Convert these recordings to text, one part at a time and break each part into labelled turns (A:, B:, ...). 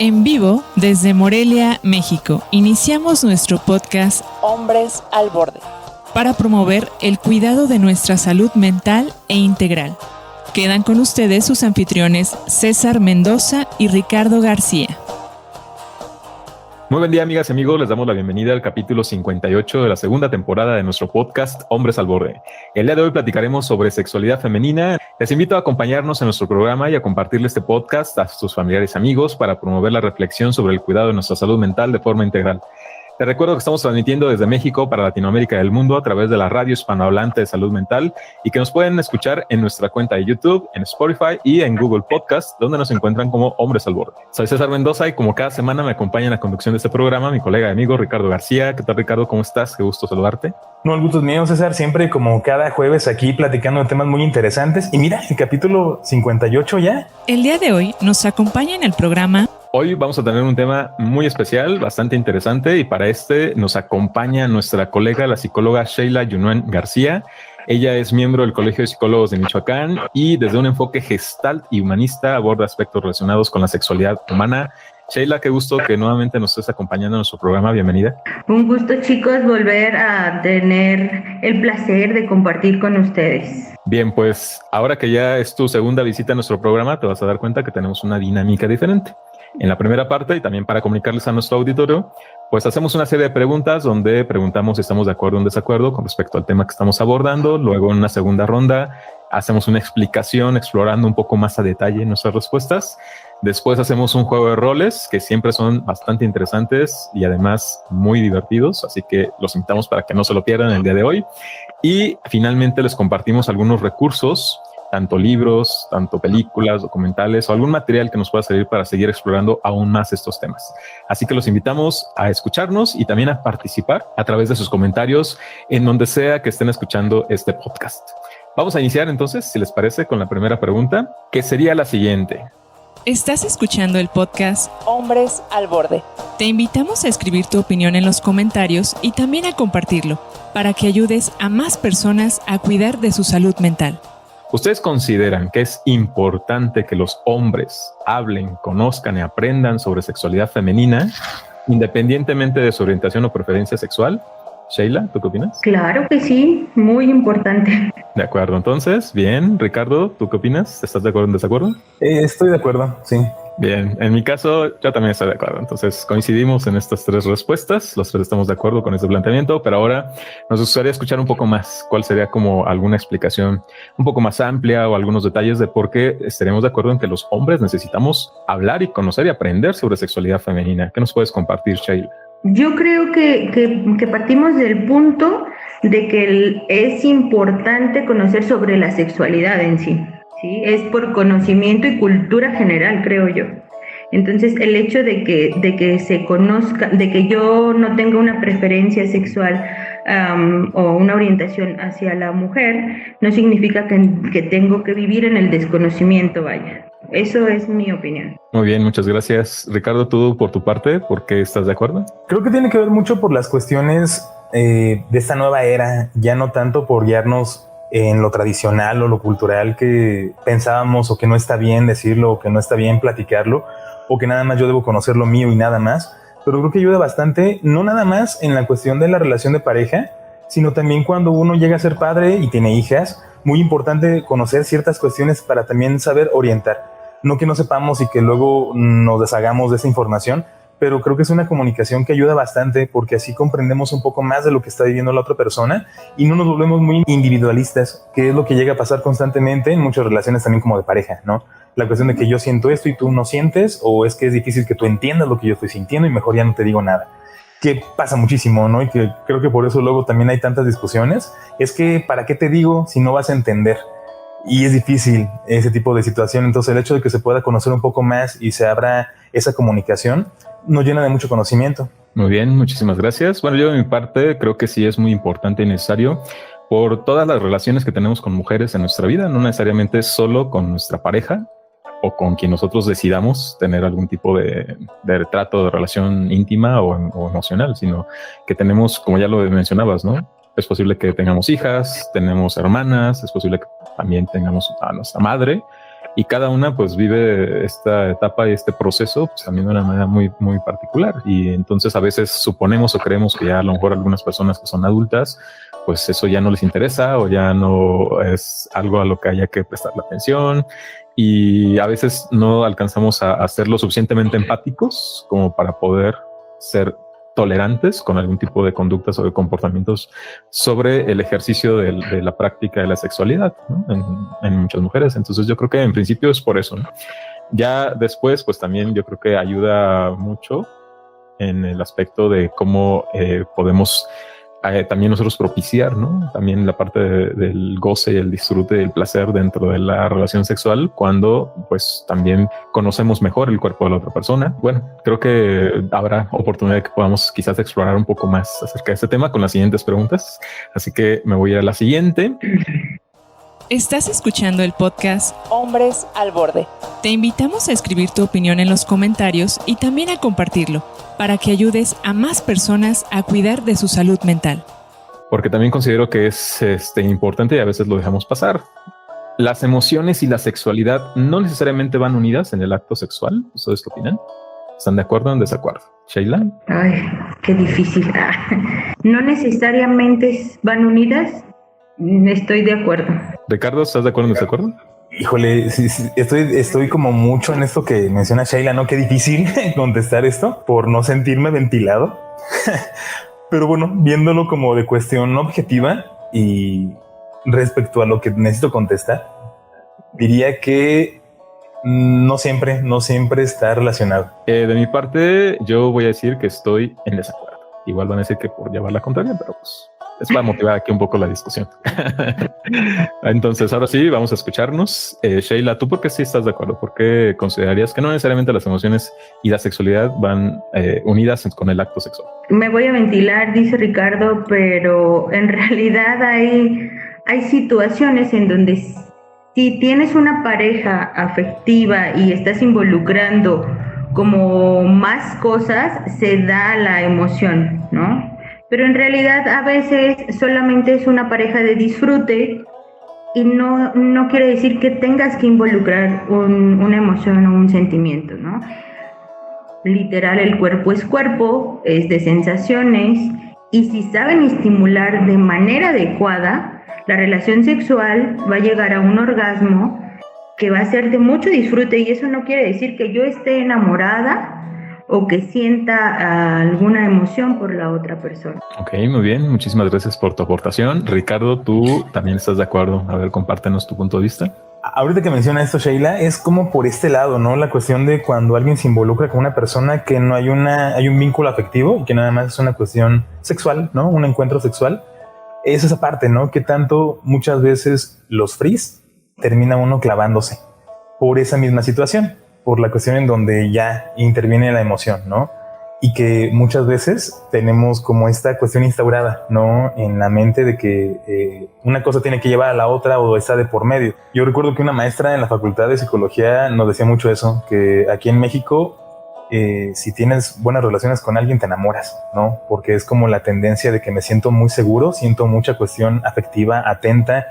A: En vivo desde Morelia, México, iniciamos nuestro podcast Hombres al Borde para promover el cuidado de nuestra salud mental e integral. Quedan con ustedes sus anfitriones César Mendoza y Ricardo García.
B: Muy buen día, amigas y amigos. Les damos la bienvenida al capítulo 58 de la segunda temporada de nuestro podcast Hombres al Borde. El día de hoy platicaremos sobre sexualidad femenina. Les invito a acompañarnos en nuestro programa y a compartirle este podcast a sus familiares y amigos para promover la reflexión sobre el cuidado de nuestra salud mental de forma integral. Te recuerdo que estamos transmitiendo desde México para Latinoamérica y el mundo a través de la radio hispanohablante de salud mental y que nos pueden escuchar en nuestra cuenta de YouTube, en Spotify y en Google Podcast, donde nos encuentran como Hombres al Borde. Soy César Mendoza y como cada semana me acompaña en la conducción de este programa mi colega y amigo Ricardo García. ¿Qué tal, Ricardo? ¿Cómo estás? Qué gusto saludarte.
C: No, el gusto es mío, César, siempre como cada jueves aquí platicando de temas muy interesantes. Y mira, el capítulo 58 ya.
A: El día de hoy nos acompaña en el programa.
B: Hoy vamos a tener un tema muy especial, bastante interesante, y para este nos acompaña nuestra colega, la psicóloga Sheila Yunuen García. Ella es miembro del Colegio de Psicólogos de Michoacán y desde un enfoque gestalt y humanista aborda aspectos relacionados con la sexualidad humana. Sheila, qué gusto que nuevamente nos estés acompañando en nuestro programa. Bienvenida.
D: Un gusto, chicos, volver a tener el placer de compartir con ustedes.
B: Bien, pues ahora que ya es tu segunda visita a nuestro programa, te vas a dar cuenta que tenemos una dinámica diferente. En la primera parte, y también para comunicarles a nuestro auditorio, pues hacemos una serie de preguntas donde preguntamos si estamos de acuerdo o en desacuerdo con respecto al tema que estamos abordando. Luego, en una segunda ronda, hacemos una explicación explorando un poco más a detalle nuestras respuestas. Después hacemos un juego de roles que siempre son bastante interesantes y además muy divertidos, así que los invitamos para que no se lo pierdan el día de hoy. Y finalmente les compartimos algunos recursos, tanto libros, tanto películas, documentales o algún material que nos pueda servir para seguir explorando aún más estos temas. Así que los invitamos a escucharnos y también a participar a través de sus comentarios en donde sea que estén escuchando este podcast. Vamos a iniciar entonces, si les parece, con la primera pregunta, que sería la siguiente.
A: Estás escuchando el podcast Hombres al Borde. Te invitamos a escribir tu opinión en los comentarios y también a compartirlo para que ayudes a más personas a cuidar de su salud mental.
B: ¿Ustedes consideran que es importante que los hombres hablen, conozcan y aprendan sobre sexualidad femenina, independientemente de su orientación o preferencia sexual? Sheila, ¿tú qué opinas?
D: Claro que sí, muy importante.
B: De acuerdo, entonces, bien. Ricardo, ¿tú qué opinas? ¿Estás de acuerdo o en desacuerdo?
C: Estoy de acuerdo, sí.
B: Bien, en mi caso yo también estoy de acuerdo. Entonces coincidimos en estas tres respuestas. Los tres estamos de acuerdo con este planteamiento, pero ahora nos gustaría escuchar un poco más. ¿Cuál sería como alguna explicación un poco más amplia o algunos detalles de por qué estaremos de acuerdo en que los hombres necesitamos hablar y conocer y aprender sobre sexualidad femenina? ¿Qué nos puedes compartir, Sheila?
D: Yo creo que partimos del punto de que es importante conocer sobre la sexualidad en sí. Sí, es por conocimiento y cultura general, creo yo. Entonces, el hecho de que se conozca, de que yo no tenga una preferencia sexual o una orientación hacia la mujer, no significa que tengo que vivir en el desconocimiento, vaya. Eso es mi opinión.
B: Muy bien, muchas gracias. Ricardo, tú por tu parte, ¿por qué estás de acuerdo?
C: Creo que tiene que ver mucho por las cuestiones de esta nueva era, ya no tanto por guiarnos en lo tradicional o lo cultural que pensábamos o que no está bien decirlo o que no está bien platicarlo o que nada más yo debo conocer lo mío y nada más, pero creo que ayuda bastante, no nada más en la cuestión de la relación de pareja, sino también cuando uno llega a ser padre y tiene hijas, muy importante conocer ciertas cuestiones para también saber orientar, no que no sepamos y que luego nos deshagamos de esa información, pero creo que es una comunicación que ayuda bastante porque así comprendemos un poco más de lo que está viviendo la otra persona y no nos volvemos muy individualistas, que es lo que llega a pasar constantemente en muchas relaciones también como de pareja, ¿no? La cuestión de que yo siento esto y tú no sientes, o es que es difícil que tú entiendas lo que yo estoy sintiendo y mejor ya no te digo nada. Que pasa muchísimo, ¿no? Y que creo que por eso luego también hay tantas discusiones. Es que, ¿para qué te digo si no vas a entender? Y es difícil ese tipo de situación. Entonces el hecho de que se pueda conocer un poco más y se abra esa comunicación nos llena de mucho conocimiento.
B: Muy bien, muchísimas gracias. Bueno, yo de mi parte creo que sí es muy importante y necesario por todas las relaciones que tenemos con mujeres en nuestra vida, no necesariamente solo con nuestra pareja o con quien nosotros decidamos tener algún tipo de trato, de relación íntima o emocional, sino que tenemos, como ya lo mencionabas, ¿no? Es posible que tengamos hijas, tenemos hermanas, es posible que también tengamos a nuestra madre y cada una pues vive esta etapa y este proceso pues, también de una manera muy, muy particular. Y entonces a veces suponemos o creemos que ya a lo mejor algunas personas que son adultas, pues eso ya no les interesa o ya no es algo a lo que haya que prestar la atención. Y a veces no alcanzamos a ser lo suficientemente empáticos como para poder ser tolerantes con algún tipo de conductas o de comportamientos sobre el ejercicio de la práctica de la sexualidad, ¿no? En muchas mujeres. Entonces yo creo que en principio es por eso, ¿no? Ya después, pues también yo creo que ayuda mucho en el aspecto de cómo podemos también nosotros propiciar, ¿no? También la parte del goce y el disfrute y el placer dentro de la relación sexual cuando pues también conocemos mejor el cuerpo de la otra persona. Bueno, creo que habrá oportunidad de que podamos quizás explorar un poco más acerca de este tema con las siguientes preguntas. Así que me voy a la siguiente.
A: Estás escuchando el podcast Hombres al Borde. Te invitamos a escribir tu opinión en los comentarios y también a compartirlo para que ayudes a más personas a cuidar de su salud mental.
B: Porque también considero que es importante y a veces lo dejamos pasar. Las emociones y la sexualidad no necesariamente van unidas en el acto sexual. ¿Ustedes qué opinan? ¿Están de acuerdo o en desacuerdo? Sheila.
D: Ay, qué difícil. No necesariamente van unidas. Estoy de acuerdo.
B: Ricardo, ¿estás de acuerdo o en desacuerdo?
C: Híjole, sí, estoy como mucho en esto que menciona Sheila, ¿no? Qué difícil contestar esto por no sentirme ventilado. Pero bueno, viéndolo como de cuestión objetiva y respecto a lo que necesito contestar, diría que no siempre está relacionado.
B: De mi parte, yo voy a decir que estoy en desacuerdo. Igual van a decir que por llevar la contraria, pero pues es para motivar aquí un poco la discusión. Entonces, ahora sí, vamos a escucharnos. Sheila, ¿tú por qué sí estás de acuerdo? ¿Por qué considerarías que no necesariamente las emociones y la sexualidad van unidas con el acto sexual?
D: Me voy a ventilar, dice Ricardo, pero en realidad hay situaciones en donde si tienes una pareja afectiva y estás involucrando como más cosas, se da la emoción, ¿no? Pero en realidad a veces solamente es una pareja de disfrute y no quiere decir que tengas que involucrar una emoción o un sentimiento, ¿no? Literal, el cuerpo es cuerpo, es de sensaciones, y si saben estimular de manera adecuada, la relación sexual va a llegar a un orgasmo que va a ser de mucho disfrute, y eso no quiere decir que yo esté enamorada o que sienta alguna emoción por la otra persona.
B: Ok, muy bien. Muchísimas gracias por tu aportación. Ricardo, ¿tú también estás de acuerdo? A ver, compártenos tu punto de vista.
C: Ahorita que menciona esto, Sheila, es como por este lado, ¿no? La cuestión de cuando alguien se involucra con una persona que no hay un vínculo afectivo y que nada más es una cuestión sexual, ¿no? Un encuentro sexual. Es esa parte, ¿no? Que tanto muchas veces los fris termina uno clavándose por esa misma situación, por la cuestión en donde ya interviene la emoción, ¿no? Y que muchas veces tenemos como esta cuestión instaurada, ¿no? En la mente de que una cosa tiene que llevar a la otra o está de por medio. Yo recuerdo que una maestra en la Facultad de Psicología nos decía mucho eso, que aquí en México, si tienes buenas relaciones con alguien te enamoras, ¿no? Porque es como la tendencia de que me siento muy seguro, siento mucha cuestión afectiva, atenta,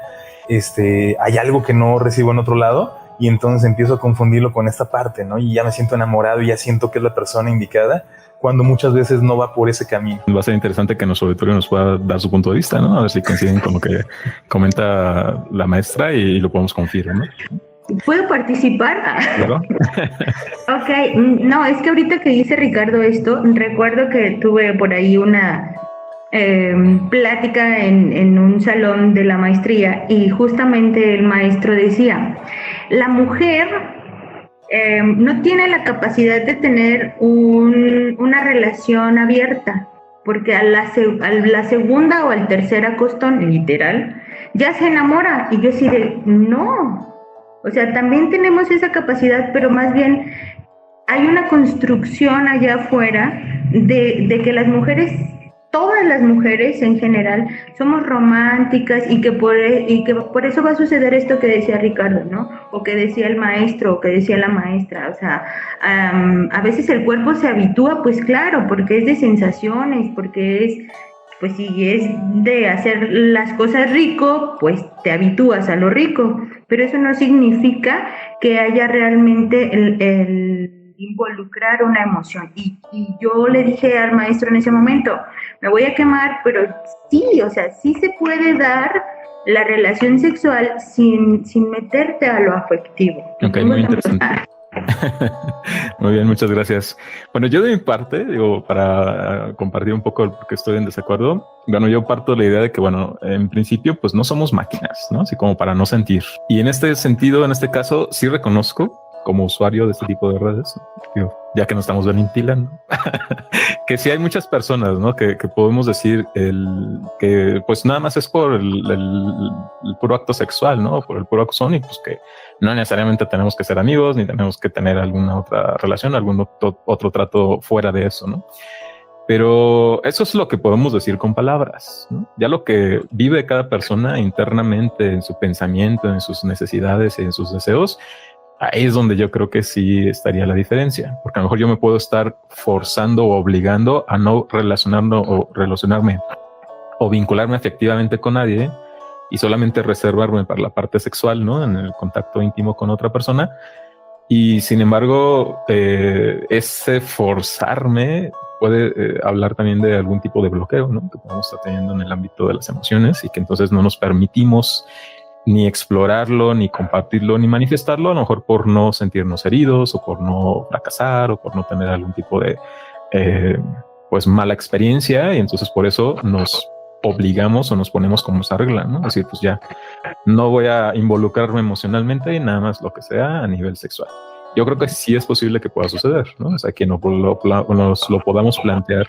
C: hay algo que no recibo en otro lado, y entonces empiezo a confundirlo con esta parte, ¿no? Y ya me siento enamorado y ya siento que es la persona indicada, cuando muchas veces no va por ese camino.
B: Va a ser interesante que nuestro auditorio nos pueda dar su punto de vista, ¿no? A ver si coinciden con lo que comenta la maestra y lo podemos confirmar, ¿no?
D: ¿Puedo participar?
B: ¿Claro?
D: Ok, no, es que ahorita que dice Ricardo esto, recuerdo que tuve por ahí una plática en un salón de la maestría, y justamente el maestro decía, la mujer no tiene la capacidad de tener una relación abierta, porque a la segunda o al tercer acostón, literal, ya se enamora. Y yo así de, no, o sea, también tenemos esa capacidad, pero más bien hay una construcción allá afuera de que las mujeres, todas las mujeres en general, somos románticas, y que por eso va a suceder esto que decía Ricardo, ¿no? O que decía el maestro, o que decía la maestra. O sea, a veces el cuerpo se habitúa, pues claro, porque es de sensaciones, porque es Pues si es de hacer las cosas rico, pues te habitúas a lo rico, pero eso no significa que haya realmente el involucrar una emoción. Y yo le dije al maestro en ese momento, me voy a quemar, pero sí, o sea, sí se puede dar la relación sexual sin meterte a lo afectivo.
B: Ok, muy interesante. Muy bien, muchas gracias. Bueno, yo de mi parte, digo, para compartir un poco porque estoy en desacuerdo, bueno, yo parto de la idea de que, bueno, en principio, pues no somos máquinas, ¿no? Así como para no sentir. Y en este sentido, en este caso, sí reconozco como usuario de este tipo de redes, digo, ya que nos estamos ventilando, que sí hay muchas personas, ¿no? Que podemos decir que pues nada más es por el puro acto sexual, ¿no? Por el puro acto y pues que no necesariamente tenemos que ser amigos ni tenemos que tener alguna otra relación, algún otro trato fuera de eso, ¿no? Pero eso es lo que podemos decir con palabras, ¿no? Ya lo que vive cada persona internamente en su pensamiento, en sus necesidades y en sus deseos, ahí es donde yo creo que sí estaría la diferencia, porque a lo mejor yo me puedo estar forzando o obligando a no relacionarme o vincularme afectivamente con nadie y solamente reservarme para la parte sexual, ¿no? En el contacto íntimo con otra persona. Y sin embargo, ese forzarme puede hablar también de algún tipo de bloqueo, ¿no? Que podemos estar teniendo en el ámbito de las emociones y que entonces no nos permitimos ni explorarlo, ni compartirlo, ni manifestarlo, a lo mejor por no sentirnos heridos o por no fracasar o por no tener algún tipo de pues mala experiencia, y entonces por eso nos obligamos o nos ponemos como esa regla, ¿no? Es decir, pues ya no voy a involucrarme emocionalmente y nada más lo que sea a nivel sexual. Yo creo que sí es posible que pueda suceder, ¿no? O sea, que nos lo podamos plantear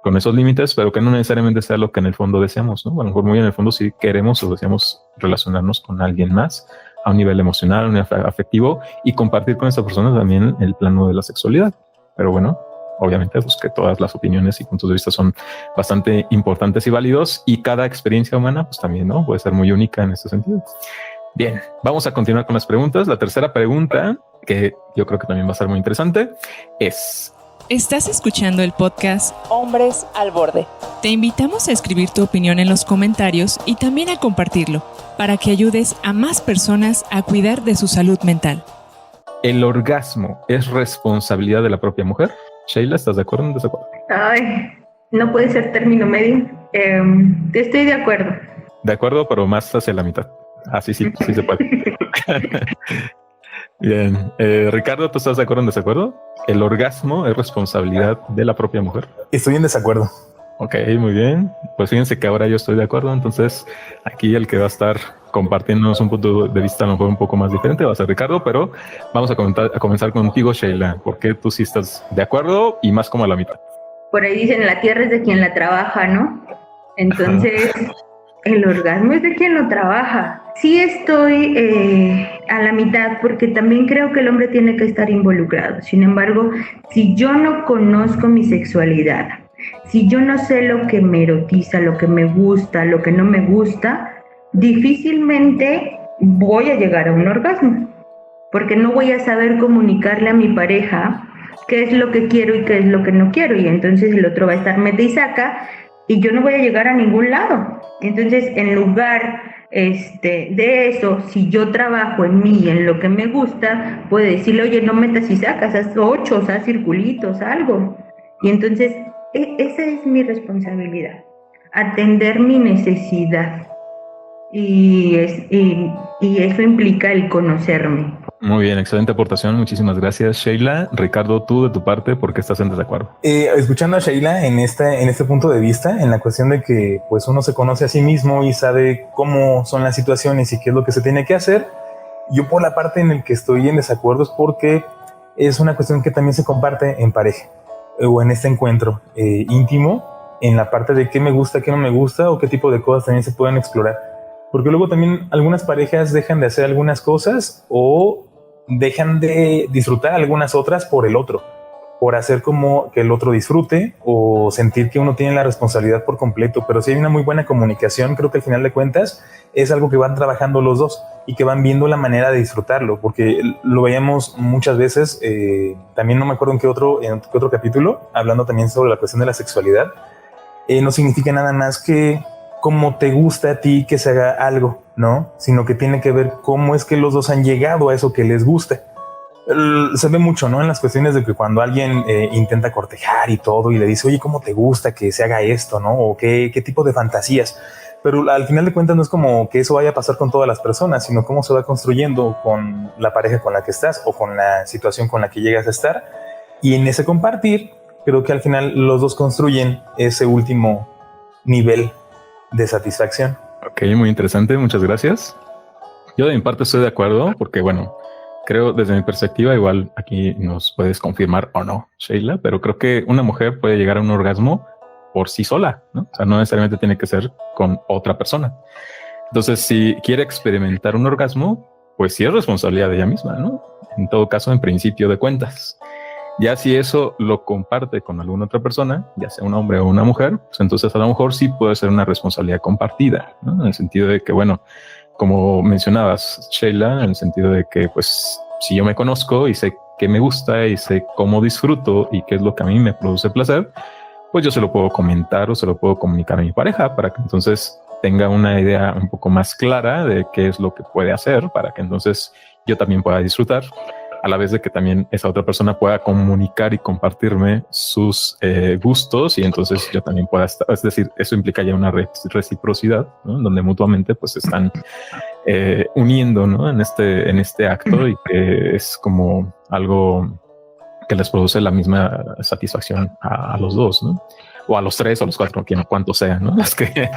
B: con esos límites, pero que no necesariamente sea lo que en el fondo deseamos, ¿no? A lo mejor muy en el fondo sí queremos o deseamos relacionarnos con alguien más a un nivel emocional, a un nivel afectivo y compartir con esa persona también el plano de la sexualidad. Pero bueno, obviamente pues que todas las opiniones y puntos de vista son bastante importantes y válidos y cada experiencia humana pues también, ¿no? Puede ser muy única en este sentido. Bien, vamos a continuar con las preguntas. La tercera pregunta, que yo creo que también va a ser muy interesante, es...
A: Estás escuchando el podcast Hombres al Borde. Te invitamos a escribir tu opinión en los comentarios y también a compartirlo para que ayudes a más personas a cuidar de su salud mental.
B: ¿El orgasmo es responsabilidad de la propia mujer? Sheila, ¿estás de acuerdo o en desacuerdo?
D: Ay, no puede ser término medio. Estoy de acuerdo.
B: De acuerdo, pero más hacia la mitad. Así sí se puede. Bien. Ricardo, ¿tú estás de acuerdo o en desacuerdo? ¿El orgasmo es responsabilidad de la propia mujer?
C: Estoy en desacuerdo.
B: Ok, muy bien. Pues fíjense que ahora yo estoy de acuerdo. Entonces aquí el que va a estar compartiéndonos un punto de vista a lo mejor un poco más diferente va a ser Ricardo, pero vamos a comenzar contigo, Sheila. ¿Por qué tú sí estás de acuerdo y más como a la mitad?
D: Por ahí dicen, la tierra es de quien la trabaja, ¿no? Entonces, el orgasmo es de quien lo trabaja. Sí estoy a la mitad porque también creo que el hombre tiene que estar involucrado. Sin embargo, si yo no conozco mi sexualidad, si yo no sé lo que me erotiza, lo que me gusta, lo que no me gusta, difícilmente voy a llegar a un orgasmo, porque no voy a saber comunicarle a mi pareja qué es lo que quiero y qué es lo que no quiero, y entonces el otro va a estar mete y saca y yo no voy a llegar a ningún lado. Entonces, en lugar de eso, si yo trabajo en mí y en lo que me gusta, puedo decirle, oye, no metas y sacas, haz 8, haz circulitos, algo. Y entonces, esa es mi responsabilidad, atender mi necesidad. Y eso implica el conocerme.
B: Muy bien, excelente aportación. Muchísimas gracias, Sheila. Ricardo, tú de tu parte, ¿por qué estás en desacuerdo?
C: Escuchando a Sheila en este punto de vista, en la cuestión de que pues uno se conoce a sí mismo y sabe cómo son las situaciones y qué es lo que se tiene que hacer, yo por la parte en el que estoy en desacuerdo es porque es una cuestión que también se comparte en pareja o en este encuentro íntimo, en la parte de qué me gusta, qué no me gusta o qué tipo de cosas también se pueden explorar. Porque luego también algunas parejas dejan de hacer algunas cosas o dejan de disfrutar algunas otras por el otro, por hacer como que el otro disfrute o sentir que uno tiene la responsabilidad por completo. Pero si hay una muy buena comunicación, creo que al final de cuentas es algo que van trabajando los dos y que van viendo la manera de disfrutarlo, porque lo veíamos muchas veces, también no me acuerdo en qué otro capítulo, hablando también sobre la cuestión de la sexualidad, no significa nada más que cómo te gusta a ti que se haga algo, ¿no? Sino que tiene que ver cómo es que los dos han llegado a eso que les gusta. Se ve mucho, ¿no? En las cuestiones de que cuando alguien intenta cortejar y todo y le dice, oye, ¿cómo te gusta que se haga esto, no? O qué tipo de fantasías. Pero al final de cuentas no es como que eso vaya a pasar con todas las personas, sino cómo se va construyendo con la pareja con la que estás o con la situación con la que llegas a estar. Y en ese compartir, creo que al final los dos construyen ese último nivel de satisfacción.
B: Ok, muy interesante, muchas gracias. Yo de mi parte estoy de acuerdo porque, bueno, creo desde mi perspectiva, igual aquí nos puedes confirmar o no, Sheila, pero creo que una mujer puede llegar a un orgasmo por sí sola, ¿no? O sea, no necesariamente tiene que ser con otra persona. Entonces, si quiere experimentar un orgasmo, pues sí es responsabilidad de ella misma, ¿no? En todo caso, en principio de cuentas. Ya si eso lo comparte con alguna otra persona, ya sea un hombre o una mujer, pues entonces a lo mejor sí puede ser una responsabilidad compartida, ¿no? En el sentido de que, bueno, como mencionabas, Sheila, en el sentido de que, pues, si yo me conozco y sé qué me gusta y sé cómo disfruto y qué es lo que a mí me produce placer, pues yo se lo puedo comentar o se lo puedo comunicar a mi pareja para que entonces tenga una idea un poco más clara de qué es lo que puede hacer para que entonces yo también pueda disfrutar, a la vez de que también esa otra persona pueda comunicar y compartirme sus gustos y entonces yo también pueda estar, es decir, eso implica ya una reciprocidad, ¿no? Donde mutuamente pues están uniendo, ¿no? en este acto y que es como algo que les produce la misma satisfacción a los dos, ¿no? O a los tres o a los cuatro, cuantos sean, ¿no? Los que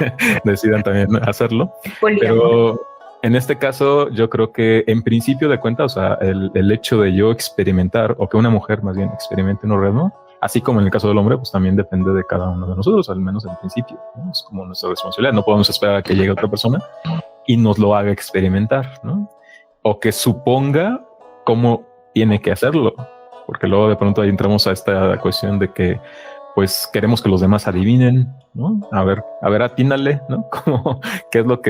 B: decidan también hacerlo. Pero en este caso, yo creo que en principio de cuentas, o sea, el hecho de yo experimentar o que una mujer más bien experimente un orgasmo, así como en el caso del hombre, pues también depende de cada uno de nosotros, al menos en principio, ¿no? Es como nuestra responsabilidad. No podemos esperar a que llegue otra persona y nos lo haga experimentar, ¿no? O que suponga cómo tiene que hacerlo, porque luego de pronto ahí entramos a esta cuestión de que pues queremos que los demás adivinen, ¿no? A ver, atínale, ¿no? Como qué es lo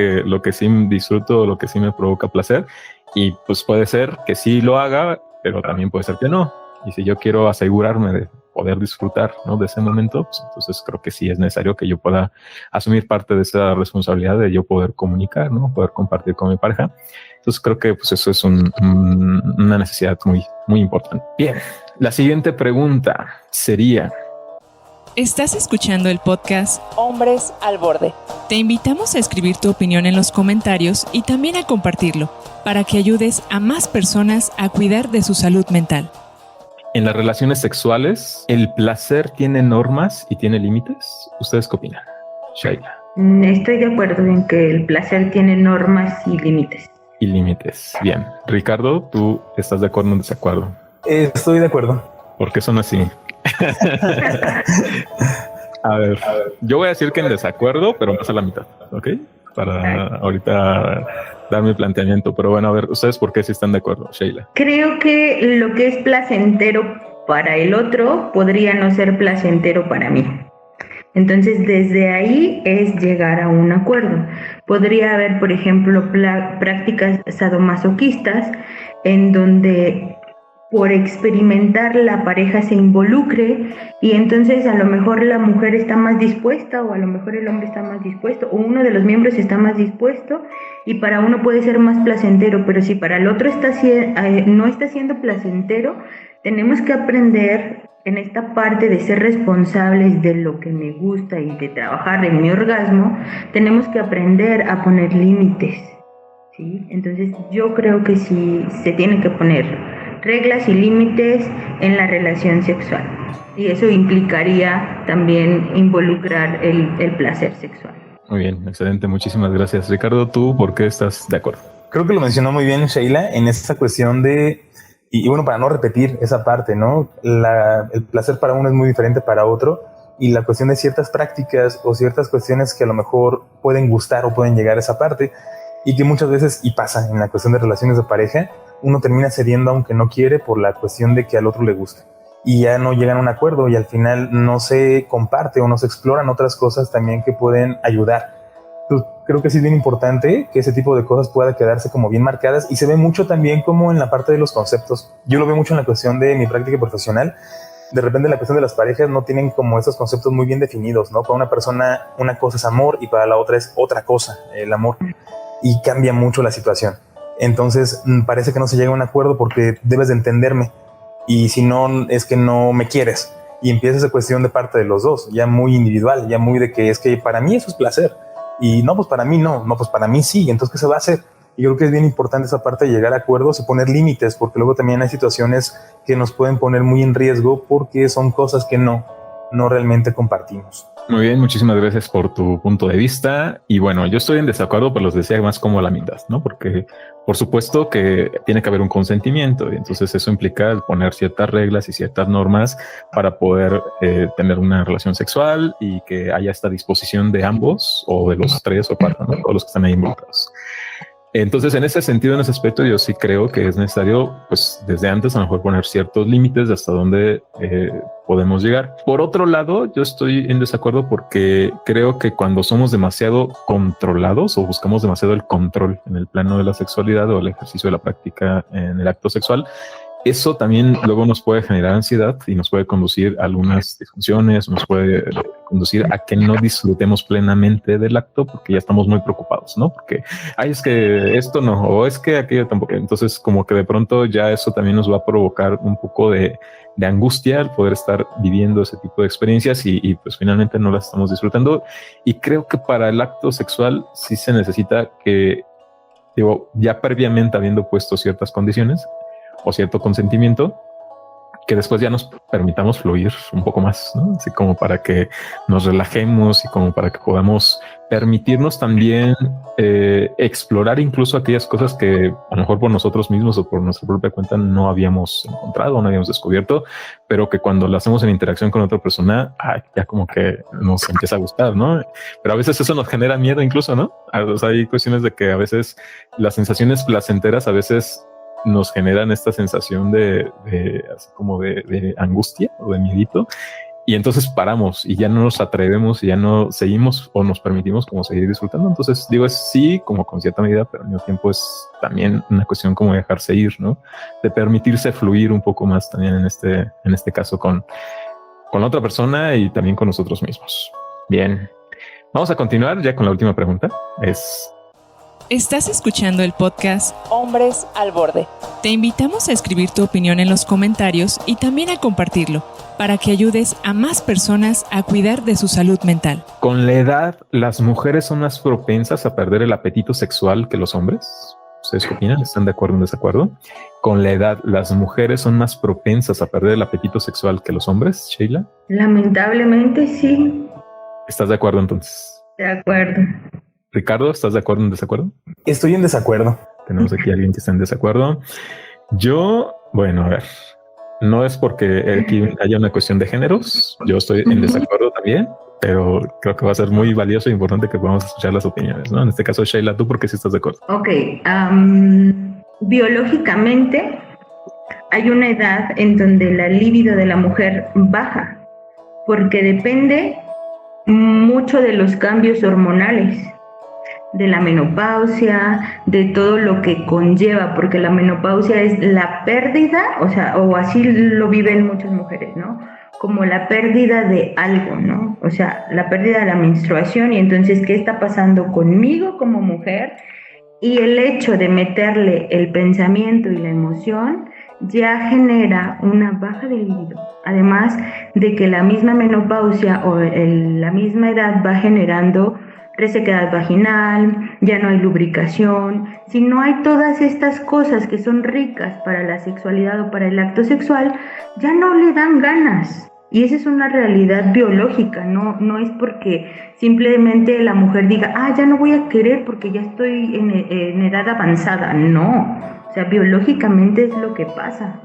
B: que sí disfruto, lo que sí me provoca placer. Y pues puede ser que sí lo haga, pero también puede ser que no. Y si yo quiero asegurarme de poder disfrutar, ¿no? De ese momento, pues entonces creo que sí es necesario que yo pueda asumir parte de esa responsabilidad de yo poder comunicar, ¿no? Poder compartir con mi pareja. Entonces creo que pues eso es una necesidad muy, muy importante. Bien, la siguiente pregunta sería...
A: Estás escuchando el podcast Hombres al Borde. Te invitamos a escribir tu opinión en los comentarios y también a compartirlo, para que ayudes a más personas a cuidar de su salud mental.
B: En las relaciones sexuales, ¿el placer tiene normas y tiene límites? ¿Ustedes qué opinan? Sheila.
D: Estoy de acuerdo en que el placer tiene normas y límites.
B: Y límites. Bien. Ricardo, ¿tú estás de acuerdo o en desacuerdo?
C: Estoy de acuerdo.
B: ¿Por qué son así? A ver, yo voy a decir que en desacuerdo, pero más a la mitad, ¿ok? Para ahorita dar mi planteamiento. Pero bueno, a ver, ¿ustedes por qué sí están de acuerdo, Sheila?
D: Creo que lo que es placentero para el otro podría no ser placentero para mí. Entonces, desde ahí es llegar a un acuerdo. Podría haber, por ejemplo, prácticas sadomasoquistas en donde por experimentar la pareja se involucre y entonces a lo mejor la mujer está más dispuesta o a lo mejor el hombre está más dispuesto o uno de los miembros está más dispuesto y para uno puede ser más placentero, pero si para el otro no está siendo placentero, tenemos que aprender en esta parte de ser responsables de lo que me gusta y de trabajar en mi orgasmo, tenemos que aprender a poner límites, ¿sí? Entonces yo creo que sí se tiene que poner reglas y límites en la relación sexual. Y eso implicaría también involucrar el placer sexual.
B: Muy bien, excelente. Muchísimas gracias. Ricardo, ¿tú por qué estás de acuerdo?
C: Creo que lo mencionó muy bien Sheila en esta cuestión de, y bueno, para no repetir esa parte, ¿no? El placer para uno es muy diferente para otro y la cuestión de ciertas prácticas o ciertas cuestiones que a lo mejor pueden gustar o pueden llegar a esa parte y que muchas veces, y pasa en la cuestión de relaciones de pareja, uno termina cediendo aunque no quiere por la cuestión de que al otro le gusta y ya no llegan a un acuerdo y al final no se comparte o no se exploran otras cosas también que pueden ayudar. Entonces, creo que sí es bien importante que ese tipo de cosas pueda quedarse como bien marcadas y se ve mucho también como en la parte de los conceptos. Yo lo veo mucho en la cuestión de mi práctica profesional de repente la cuestión de las parejas no tienen como esos conceptos muy bien definidos, ¿no? Para una persona una cosa es amor y para la otra es otra cosa, el amor, y cambia mucho la situación. Entonces parece que no se llega a un acuerdo porque debes de entenderme, y si no es que no me quieres, y empieza esa cuestión de parte de los dos, ya muy individual, ya muy de que es que para mí eso es placer, y no, pues para mí no, pues para mí sí, entonces ¿qué se va a hacer? Y creo que es bien importante esa parte de llegar a acuerdos y poner límites, porque luego también hay situaciones que nos pueden poner muy en riesgo porque son cosas que no realmente compartimos.
B: Muy bien, muchísimas gracias por tu punto de vista. Y bueno, yo estoy en desacuerdo, pero los decía más como la mitad, ¿no? Porque por supuesto que tiene que haber un consentimiento y entonces eso implica poner ciertas reglas y ciertas normas para poder tener una relación sexual y que haya esta disposición de ambos o de los tres o cuatro, ¿no? Todos los que están ahí involucrados. Entonces, en ese sentido, en ese aspecto, yo sí creo que es necesario, pues desde antes a lo mejor poner ciertos límites de hasta dónde podemos llegar. Por otro lado, yo estoy en desacuerdo porque creo que cuando somos demasiado controlados o buscamos demasiado el control en el plano de la sexualidad o el ejercicio de la práctica en el acto sexual, eso también luego nos puede generar ansiedad y nos puede conducir a algunas disfunciones, nos puede conducir a que no disfrutemos plenamente del acto porque ya estamos muy preocupados, ¿no? Porque, es que esto no, o es que aquello tampoco. Entonces, como que de pronto ya eso también nos va a provocar un poco de angustia al poder estar viviendo ese tipo de experiencias y pues finalmente no las estamos disfrutando. Y creo que para el acto sexual sí se necesita que, ya previamente habiendo puesto ciertas condiciones, o cierto consentimiento, que después ya nos permitamos fluir un poco más, ¿no? Así como para que nos relajemos y como para que podamos permitirnos también explorar incluso aquellas cosas que a lo mejor por nosotros mismos o por nuestra propia cuenta no habíamos encontrado, no habíamos descubierto, pero que cuando lo hacemos en interacción con otra persona, ya como que nos empieza a gustar, ¿no? Pero a veces eso nos genera miedo incluso, ¿no? O sea, hay cuestiones de que a veces las sensaciones placenteras a veces nos generan esta sensación de así como de angustia o de miedito, y entonces paramos y ya no nos atrevemos y ya no seguimos o nos permitimos como seguir disfrutando. Entonces digo, es sí como con cierta medida, pero al mismo tiempo es también una cuestión como de dejarse ir, ¿no? De permitirse fluir un poco más también en este caso con la otra persona y también con nosotros mismos. Bien, vamos a continuar ya con la última pregunta.
A: Estás escuchando el podcast Hombres al Borde. Te invitamos a escribir tu opinión en los comentarios y también a compartirlo para que ayudes a más personas a cuidar de su salud mental.
B: ¿Con la edad las mujeres son más propensas a perder el apetito sexual que los hombres? ¿Ustedes qué opinan? ¿Están de acuerdo o en desacuerdo? ¿Con la edad las mujeres son más propensas a perder el apetito sexual que los hombres, Sheila?
D: Lamentablemente sí.
B: ¿Estás de acuerdo entonces?
D: De acuerdo.
B: Ricardo, ¿estás de acuerdo o en desacuerdo?
C: Estoy en desacuerdo.
B: Tenemos aquí a alguien que está en desacuerdo. Yo, bueno, a ver, no es porque aquí haya una cuestión de géneros. Yo estoy en desacuerdo también, pero creo que va a ser muy valioso e importante que podamos escuchar las opiniones, ¿no? En este caso, Sheila, ¿tú por qué sí estás de acuerdo?
D: Ok, biológicamente hay una edad en donde la libido de la mujer baja, porque depende mucho de los cambios hormonales, de la menopausia, de todo lo que conlleva, porque la menopausia es la pérdida, o así lo viven muchas mujeres, ¿no? Como la pérdida de algo, ¿no? O sea, la pérdida de la menstruación, y entonces, ¿qué está pasando conmigo como mujer? Y el hecho de meterle el pensamiento y la emoción ya genera una baja de libido. Además de que la misma menopausia o la misma edad va generando resequedad vaginal, ya no hay lubricación. Si no hay todas estas cosas que son ricas para la sexualidad o para el acto sexual, ya no le dan ganas. Y esa es una realidad biológica, no es porque simplemente la mujer diga, ya no voy a querer porque ya estoy en edad avanzada. No, o sea, biológicamente es lo que pasa.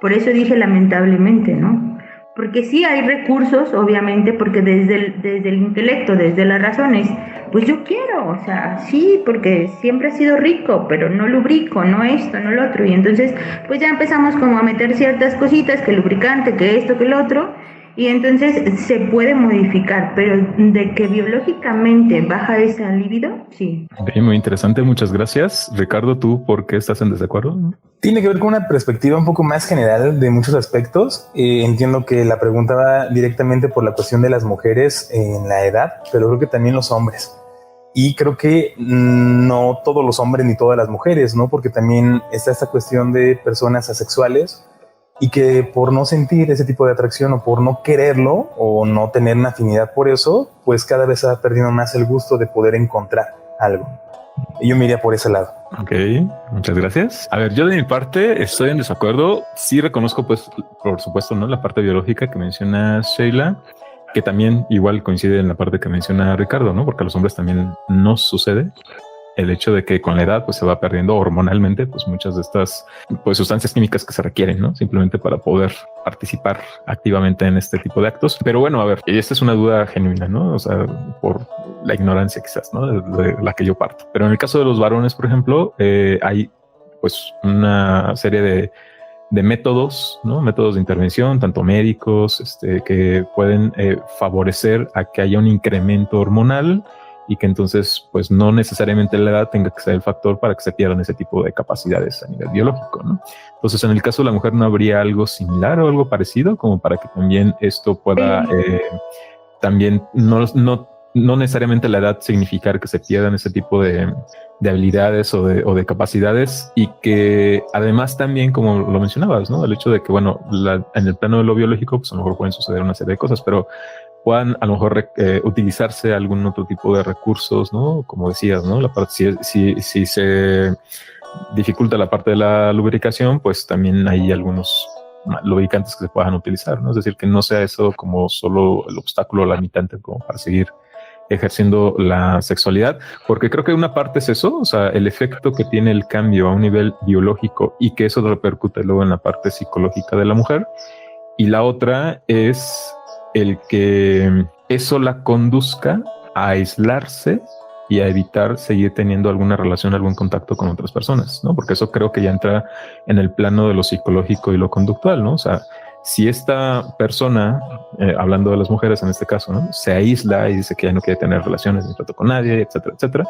D: Por eso dije lamentablemente, ¿no? Porque sí hay recursos, obviamente, porque desde el intelecto, desde las razones, pues yo quiero, o sea, sí, porque siempre ha sido rico, pero no lubrico, no esto, no lo otro. Y entonces, pues ya empezamos como a meter ciertas cositas, que lubricante, que esto, que lo otro, y entonces se puede modificar, pero de que biológicamente baja esa libido, sí.
B: Okay, muy interesante, muchas gracias. Ricardo, ¿tú por qué estás en desacuerdo?
C: Tiene que ver con una perspectiva un poco más general de muchos aspectos. Entiendo que la pregunta va directamente por la cuestión de las mujeres en la edad, pero creo que también los hombres. Y creo que no todos los hombres ni todas las mujeres, ¿no? Porque también está esta cuestión de personas asexuales y que por no sentir ese tipo de atracción o por no quererlo o no tener una afinidad por eso, pues cada vez se va perdiendo más el gusto de poder encontrar algo. Yo me iría por ese lado.
B: Ok, muchas gracias. A ver, yo de mi parte estoy en desacuerdo. Sí reconozco, pues, por supuesto, ¿no? La parte biológica que menciona Sheila, que también igual coincide en la parte que menciona Ricardo, ¿no? Porque a los hombres también nos sucede el hecho de que con la edad pues se va perdiendo hormonalmente pues muchas de estas pues sustancias químicas que se requieren, ¿no? Simplemente para poder participar activamente en este tipo de actos. Pero bueno, a ver, y esta es una duda genuina, ¿no? O sea, por la ignorancia quizás, ¿no? De la que yo parto. Pero en el caso de los varones, por ejemplo, hay pues una serie de métodos, ¿no? Métodos de intervención, tanto médicos, que pueden favorecer a que haya un incremento hormonal y que entonces pues no necesariamente la edad tenga que ser el factor para que se pierdan ese tipo de capacidades a nivel biológico, ¿no? Entonces en el caso de la mujer no habría algo similar o algo parecido como para que también esto pueda también no necesariamente la edad significar que se pierdan ese tipo de habilidades o de capacidades, y que además también, como lo mencionabas, ¿no? El hecho de que, bueno, en el plano de lo biológico, pues a lo mejor pueden suceder una serie de cosas, pero puedan a lo mejor utilizarse algún otro tipo de recursos, ¿no? Como decías, ¿no? La parte, si se dificulta la parte de la lubricación, pues también hay algunos lubricantes que se puedan utilizar, ¿no? Es decir, que no sea eso como solo el obstáculo limitante como para seguir ejerciendo la sexualidad, porque creo que una parte es eso, o sea, el efecto que tiene el cambio a un nivel biológico y que eso repercute luego en la parte psicológica de la mujer, y la otra es el que eso la conduzca a aislarse y a evitar seguir teniendo alguna relación, algún contacto con otras personas, ¿no? Porque eso creo que ya entra en el plano de lo psicológico y lo conductual, ¿no? O sea, si esta persona, hablando de las mujeres en este caso, ¿no? Se aísla y dice que ya no quiere tener relaciones ni trato con nadie, etcétera, etcétera,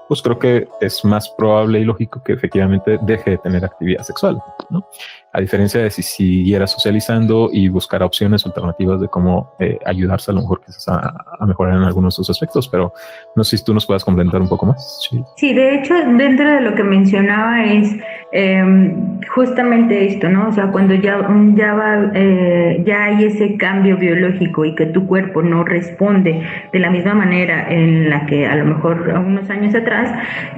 B: pues creo que es más probable y lógico que efectivamente deje de tener actividad sexual, ¿no? A diferencia de si siguiera socializando y buscara opciones alternativas de cómo ayudarse a lo mejor quizás a mejorar en algunos de sus aspectos, pero no sé si tú nos puedas complementar un poco más.
D: Sí, de hecho, dentro de lo que mencionaba es justamente esto, ¿no? O sea, cuando ya hay ese cambio biológico y que tu cuerpo no responde de la misma manera en la que a lo mejor unos años atrás,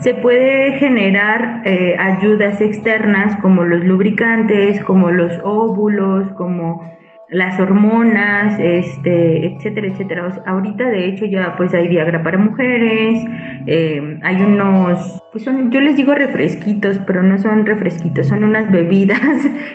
D: se puede generar ayudas externas como los lubricantes, como los óvulos, como las hormonas, etcétera, etcétera. O sea, ahorita de hecho ya pues hay Viagra para mujeres, hay unos, pues yo les digo refresquitos, pero no son refresquitos, son unas bebidas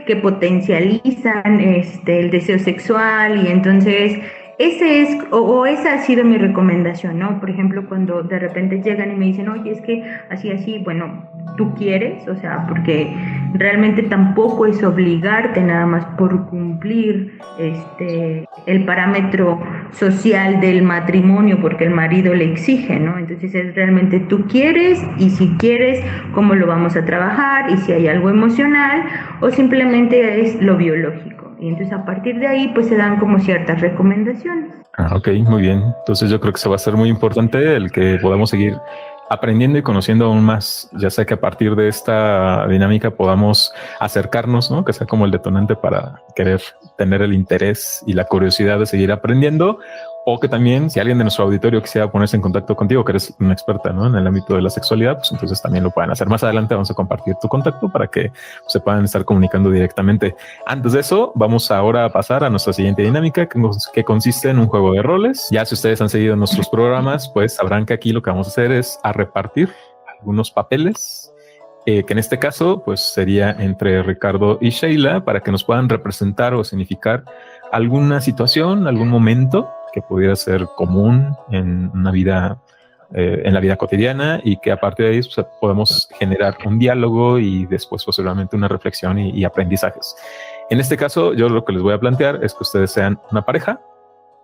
D: que potencializan el deseo sexual, y entonces esa ha sido mi recomendación, ¿no? Por ejemplo, cuando de repente llegan y me dicen, oye, es que así, bueno, tú quieres, o sea, porque realmente tampoco es obligarte nada más por cumplir el parámetro social del matrimonio, porque el marido le exige, ¿no? Entonces es realmente tú quieres, y si quieres, cómo lo vamos a trabajar, y si hay algo emocional o simplemente es lo biológico. Y entonces a partir de ahí pues se dan como ciertas recomendaciones.
B: Ok, muy bien. Entonces yo creo que se va a ser muy importante el que podamos seguir aprendiendo y conociendo aún más, ya sea que a partir de esta dinámica podamos acercarnos, ¿no? Que sea como el detonante para querer tener el interés y la curiosidad de seguir aprendiendo, o que también si alguien de nuestro auditorio quisiera ponerse en contacto contigo, que eres una experta, ¿no? En el ámbito de la sexualidad, pues entonces también lo pueden hacer. Más adelante vamos a compartir tu contacto para que se puedan estar comunicando directamente. Antes de eso, vamos ahora a pasar a nuestra siguiente dinámica, que consiste en un juego de roles. Ya si ustedes han seguido nuestros programas, pues sabrán que aquí lo que vamos a hacer es a repartir algunos papeles, que en este caso pues sería entre Ricardo y Sheila, para que nos puedan representar o significar alguna situación, algún momento que pudiera ser común en una vida, en la vida cotidiana, y que a partir de ahí pues, podemos generar un diálogo y después posiblemente una reflexión y aprendizajes. En este caso, yo lo que les voy a plantear es que ustedes sean una pareja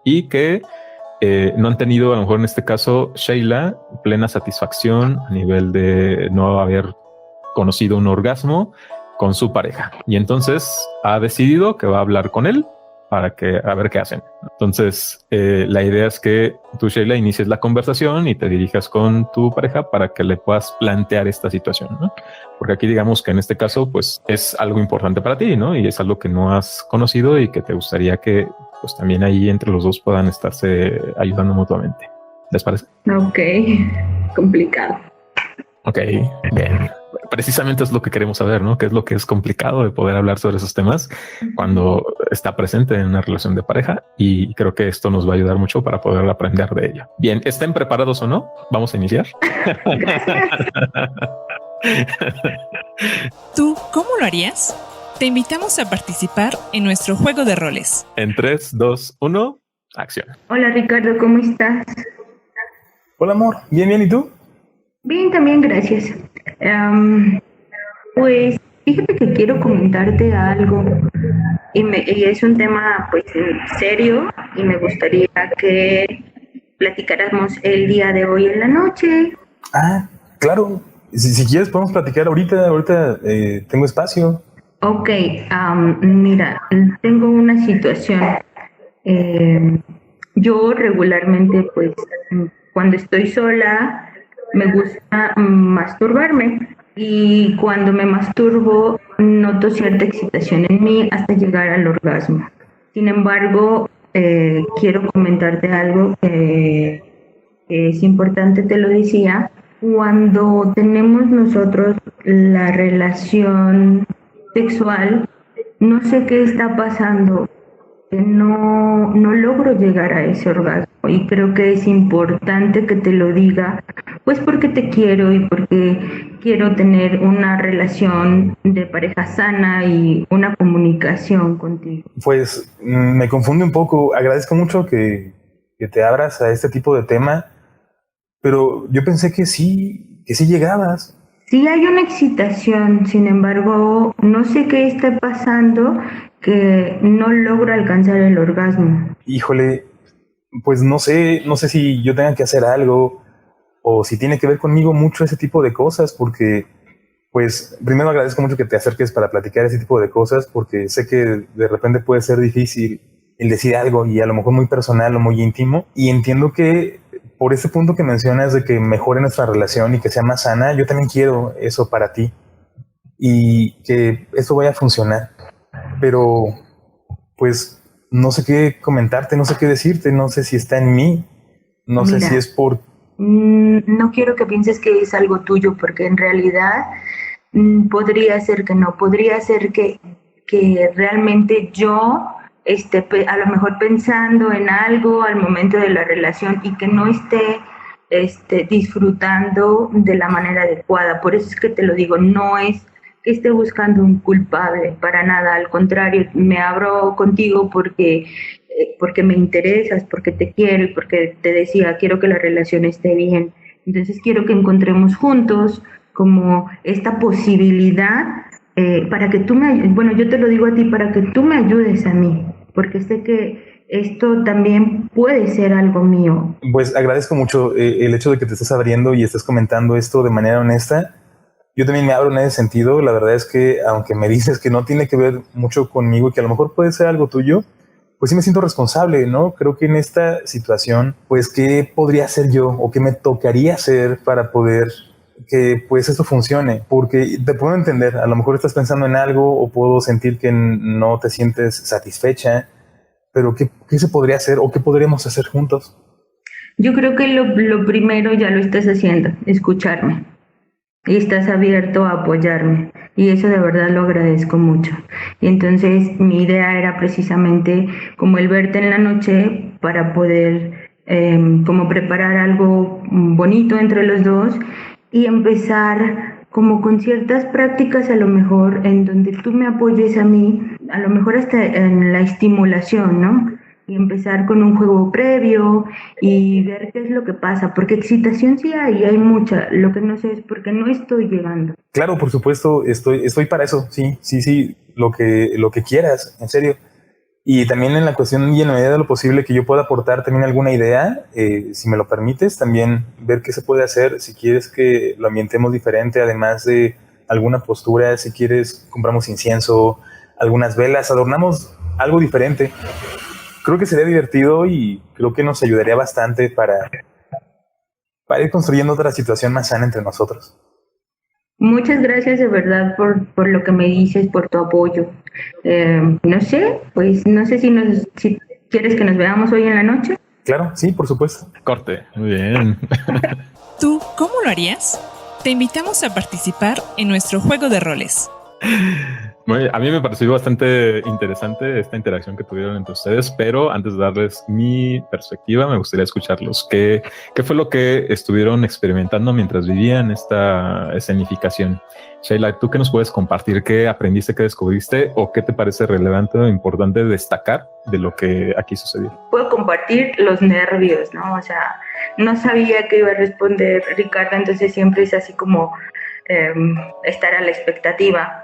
B: y que no han tenido, a lo mejor en este caso, Sheila, plena satisfacción a nivel de no haber conocido un orgasmo, con su pareja y entonces ha decidido que va a hablar con él para que a ver qué hacen. Entonces, la idea es que tú, Sheila, inicies la conversación y te dirijas con tu pareja para que le puedas plantear esta situación, ¿no? Porque aquí digamos que en este caso, pues es algo importante para ti, ¿no? Y es algo que no has conocido y que te gustaría que pues también ahí entre los dos puedan estarse ayudando mutuamente. ¿Les parece?
D: Ok, complicado.
B: Ok, bien. Precisamente es lo que queremos saber, ¿no? ¿Qué es lo que es complicado de poder hablar sobre esos temas cuando está presente en una relación de pareja? Y creo que esto nos va a ayudar mucho para poder aprender de ello. Bien, ¿estén preparados o no? Vamos a iniciar.
A: ¿Tú cómo lo harías? Te invitamos a participar en nuestro juego de roles.
B: En 3, 2, 1, acción.
D: Hola Ricardo, ¿cómo estás?
C: Hola amor, bien, ¿y tú?
D: Bien, también gracias. Pues fíjate que quiero comentarte algo y es un tema pues serio y me gustaría que platicáramos el día de hoy en la noche.
C: Ah, claro. Si quieres podemos platicar ahorita tengo espacio.
D: Ok, mira, tengo una situación. Yo regularmente pues cuando estoy sola me gusta masturbarme y cuando me masturbo noto cierta excitación en mí hasta llegar al orgasmo. Sin embargo, quiero comentarte algo que es importante, te lo decía, cuando tenemos nosotros la relación sexual, no sé qué está pasando, que no logro llegar a ese orgasmo y creo que es importante que te lo diga, pues porque te quiero y porque quiero tener una relación de pareja sana y una comunicación contigo.
C: Pues me confunde un poco. Agradezco mucho que te abras a este tipo de tema, pero yo pensé que sí llegabas.
D: Sí hay una excitación, sin embargo, no sé qué está pasando que no logro alcanzar el orgasmo.
C: Híjole, pues no sé si yo tenga que hacer algo o si tiene que ver conmigo mucho ese tipo de cosas, porque pues primero agradezco mucho que te acerques para platicar ese tipo de cosas, porque sé que de repente puede ser difícil el decir algo y a lo mejor muy personal o muy íntimo, y entiendo que por ese punto que mencionas de que mejore nuestra relación y que sea más sana, yo también quiero eso para ti y que eso vaya a funcionar, pero pues no sé qué comentarte, no sé qué decirte, no sé si está en mí, no
D: Mira,
C: sé si es por...
D: No quiero que pienses que es algo tuyo, porque en realidad podría ser que no, podría ser que realmente yo esté a lo mejor pensando en algo al momento de la relación y que no esté disfrutando de la manera adecuada. Por eso es que te lo digo, no es que esté buscando un culpable, para nada, al contrario, me abro contigo porque me interesas, porque te quiero y porque te decía, quiero que la relación esté bien. Entonces quiero que encontremos juntos como esta posibilidad para que bueno, yo te lo digo a ti, para que tú me ayudes a mí, porque sé que esto también puede ser algo mío.
C: Pues agradezco mucho el hecho de que te estés abriendo y estés comentando esto de manera honesta. Yo también me abro en ese sentido. La verdad es que aunque me dices que no tiene que ver mucho conmigo y que a lo mejor puede ser algo tuyo, pues sí me siento responsable, ¿no? Creo que en esta situación, pues, ¿qué podría hacer yo o qué me tocaría hacer para poder que, pues, esto funcione? Porque te puedo entender, a lo mejor estás pensando en algo o puedo sentir que no te sientes satisfecha, pero ¿qué se podría hacer o qué podríamos hacer juntos?
D: Yo creo que lo primero ya lo estás haciendo, escucharme. Y estás abierto a apoyarme y eso de verdad lo agradezco mucho. Y entonces mi idea era precisamente como el verte en la noche para poder como preparar algo bonito entre los dos y empezar como con ciertas prácticas a lo mejor en donde tú me apoyes a mí, a lo mejor hasta en la estimulación, ¿no? Y empezar con un juego previo y ver qué es lo que pasa, porque excitación sí hay mucha, lo que no sé es por qué no estoy llegando.
C: Claro, por supuesto, estoy para eso, sí, lo que quieras, en serio. Y también en la cuestión y en la medida de lo posible que yo pueda aportar también alguna idea, si me lo permites, también ver qué se puede hacer, si quieres que lo ambientemos diferente, además de alguna postura, si quieres, compramos incienso, algunas velas, adornamos algo diferente. Creo que sería divertido y creo que nos ayudaría bastante para ir construyendo otra situación más sana entre nosotros.
D: Muchas gracias de verdad por lo que me dices, por tu apoyo. No sé si quieres que nos veamos hoy en la noche.
C: Claro, sí, por supuesto.
B: Corte, muy bien.
A: ¿Tú cómo lo harías? Te invitamos a participar en nuestro juego de roles.
B: A mí me pareció bastante interesante esta interacción que tuvieron entre ustedes, pero antes de darles mi perspectiva, me gustaría escucharlos. ¿Qué fue lo que estuvieron experimentando mientras vivían esta escenificación? Sheila, ¿tú qué nos puedes compartir? ¿Qué aprendiste, qué descubriste o qué te parece relevante o importante destacar de lo que aquí sucedió?
D: Puedo compartir los nervios, ¿no? O sea, no sabía qué iba a responder Ricardo, entonces siempre es así como estar a la expectativa.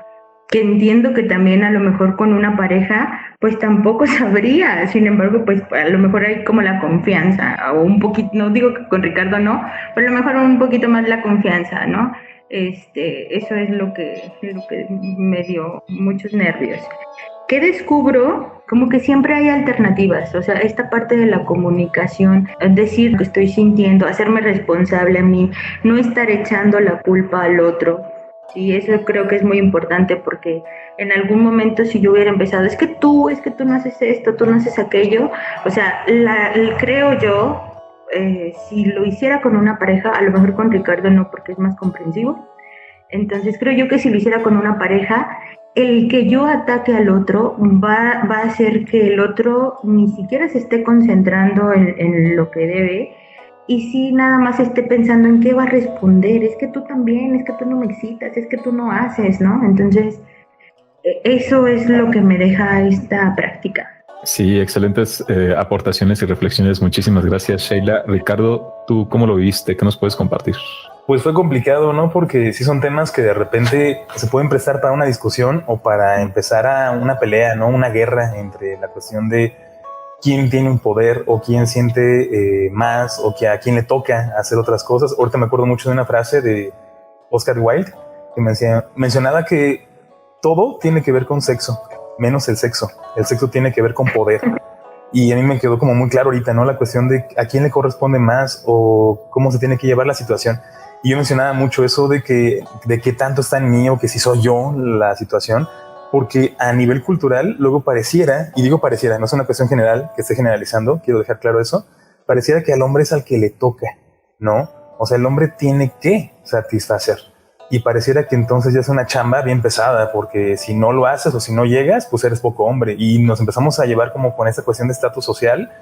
D: Que entiendo que también a lo mejor con una pareja pues tampoco sabría, sin embargo pues a lo mejor hay como la confianza o un poquito, no digo que con Ricardo no, pero a lo mejor un poquito más la confianza, ¿no? Eso es lo que me dio muchos nervios. ¿Qué descubro? Como que siempre hay alternativas, o sea, esta parte de la comunicación, decir lo que estoy sintiendo, hacerme responsable a mí, no estar echando la culpa al otro. Y eso creo que es muy importante porque en algún momento si yo hubiera empezado, es que tú no haces esto, tú no haces aquello, o sea, creo yo, si lo hiciera con una pareja, a lo mejor con Ricardo no porque es más comprensivo, entonces creo yo que si lo hiciera con una pareja, el que yo ataque al otro va a hacer que el otro ni siquiera se esté concentrando en lo que debe, y si nada más esté pensando en qué va a responder, es que tú también, es que tú no me excitas, es que tú no haces, ¿no? Entonces, eso es lo que me deja esta práctica.
B: Sí, excelentes aportaciones y reflexiones. Muchísimas gracias, Sheila. Ricardo, ¿tú cómo lo viste? ¿Qué nos puedes compartir?
C: Pues fue complicado, ¿no? Porque sí son temas que de repente se pueden prestar para una discusión o para empezar a una pelea, ¿no? Una guerra entre la cuestión de quién tiene un poder o quién siente más o que a quién le toca hacer otras cosas. Ahorita me acuerdo mucho de una frase de Oscar Wilde que mencionaba que todo tiene que ver con sexo, menos el sexo. El sexo tiene que ver con poder. Y a mí me quedó como muy claro ahorita, ¿no? La cuestión de a quién le corresponde más o cómo se tiene que llevar la situación. Y yo mencionaba mucho eso de qué tanto está en mí o que si soy yo la situación, porque a nivel cultural luego pareciera, y digo pareciera, no es una cuestión general que esté generalizando, quiero dejar claro eso, pareciera que al hombre es al que le toca, ¿no? O sea, el hombre tiene que satisfacer. Y pareciera que entonces ya es una chamba bien pesada, porque si no lo haces o si no llegas, pues eres poco hombre. Y nos empezamos a llevar como con esta cuestión de estatus social,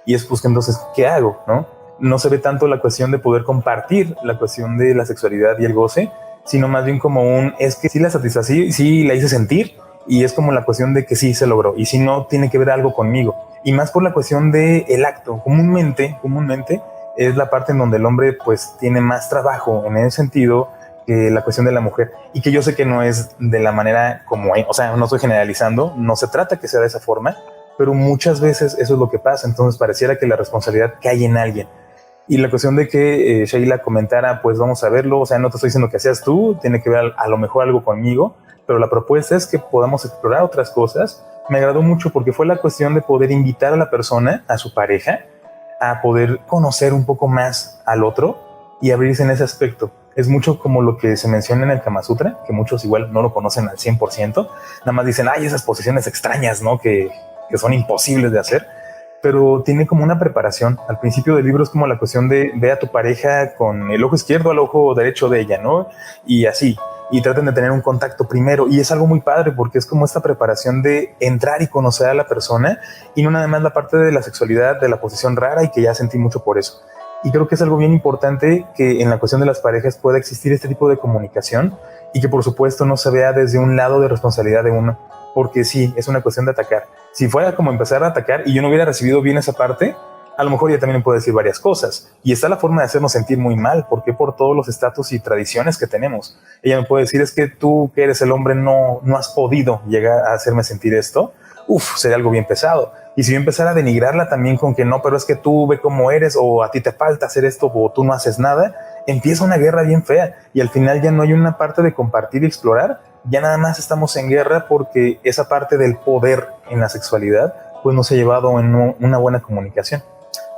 C: y es pues que entonces, ¿qué hago, no? No se ve tanto la cuestión de poder compartir la cuestión de la sexualidad y el goce, sino más bien como es que sí la satisfací, sí la hice sentir, y es como la cuestión de que sí se logró, y si no, tiene que ver algo conmigo. Y más por la cuestión de el acto. Comúnmente es la parte en donde el hombre pues tiene más trabajo en ese sentido que la cuestión de la mujer, y que yo sé que no es de la manera como, o sea, no estoy generalizando, no se trata que sea de esa forma, pero muchas veces eso es lo que pasa. Entonces pareciera que la responsabilidad cae en alguien. Y la cuestión de que Sheila comentara, pues vamos a verlo, o sea, no te estoy diciendo que seas tú, tiene que ver a lo mejor algo conmigo, pero la propuesta es que podamos explorar otras cosas. Me agradó mucho porque fue la cuestión de poder invitar a la persona, a su pareja, a poder conocer un poco más al otro y abrirse en ese aspecto. Es mucho como lo que se menciona en el Kama Sutra, que muchos igual no lo conocen al 100%, nada más dicen, ay, esas posiciones extrañas, ¿no? Que son imposibles de hacer. Pero tiene como una preparación. Al principio del libro es como la cuestión de ve a tu pareja con el ojo izquierdo al ojo derecho de ella, ¿no? Y así, y traten de tener un contacto primero, y es algo muy padre porque es como esta preparación de entrar y conocer a la persona, y no nada más la parte de la sexualidad, de la posición rara, y que ya sentí mucho por eso. Y creo que es algo bien importante que en la cuestión de las parejas pueda existir este tipo de comunicación, y que por supuesto no se vea desde un lado de responsabilidad de uno, porque sí, es una cuestión de atacar. Si fuera como empezar a atacar y yo no hubiera recibido bien esa parte, a lo mejor ella también me puede decir varias cosas. Y está la forma de hacernos sentir muy mal, porque por todos los estatus y tradiciones que tenemos. Ella me puede decir, es que tú que eres el hombre no has podido llegar a hacerme sentir esto. Sería algo bien pesado. Y si yo empezara a denigrarla también con que no, pero es que tú ve cómo eres, o a ti te falta hacer esto, o tú no haces nada, empieza una guerra bien fea y al final ya no hay una parte de compartir y explorar, ya nada más estamos en guerra porque esa parte del poder en la sexualidad pues no se ha llevado en una buena comunicación.